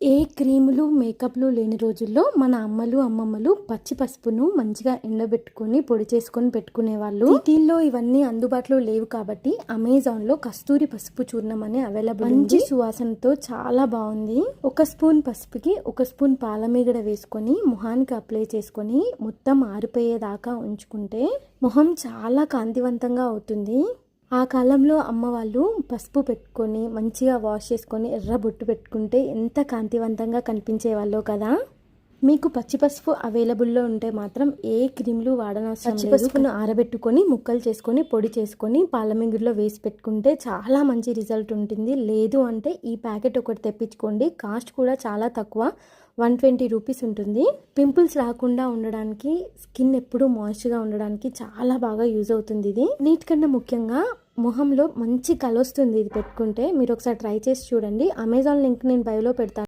ఏ క్రీములు మేకప్లు లేని రోజుల్లో మన అమ్మలు అమ్మమ్మలు పచ్చి పసుపును మంచిగా ఎండబెట్టుకొని పొడి చేసుకొని పెట్టుకునేవాళ్ళు. సిటీల్లో ఇవన్నీ అందుబాటులో లేవు కాబట్టి అమెజాన్లో కస్తూరి పసుపు చూర్ణం అని అవైలబుల్. మంచి సువాసనతో చాలా బాగుంది. 1 స్పూన్ పసుపుకి 1 స్పూన్ పాలమీగడ వేసుకొని మొహానికి అప్లై చేసుకొని మొత్తం ఆరిపోయేదాకా ఉంచుకుంటే మొహం చాలా కాంతివంతంగా అవుతుంది. ఆ కాలంలో అమ్మ వాళ్ళు పసుపు పెట్టుకొని మంచిగా వాష్ చేసుకొని ఎర్ర బొట్టు పెట్టుకుంటే ఎంత కాంతివంతంగా కనిపించేవాళ్ళో కదా. మీకు పచ్చి పసుపు అవైలబుల్లో ఉంటే మాత్రం ఏ క్రీమ్లు వాడనవసరం లేదు. పచ్చి పసుపును ఆరబెట్టుకొని ముక్కలు చేసుకొని పొడి చేసుకొని పాలమింగుడిలో వేసి పెట్టుకుంటే చాలా మంచి రిజల్ట్ ఉంటుంది. లేదు అంటే ఈ ప్యాకెట్ ఒకటి తెప్పించుకోండి. కాస్ట్ కూడా చాలా తక్కువ, 120 రూపీస్ ఉంటుంది. పింపుల్స్ రాకుండా ఉండడానికి, స్కిన్ ఎప్పుడూ మాయిశ్చర్గా ఉండడానికి చాలా బాగా యూజ్ అవుతుంది ఇది. నీటికన్నా ముఖ్యంగా మొహంలో మంచి కలొస్తుంది ఇది పెట్టుకుంటే. మీరు ఒకసారి ట్రై చేసి చూడండి. అమెజాన్ లింక్ నేను బయోలో పెడతాను.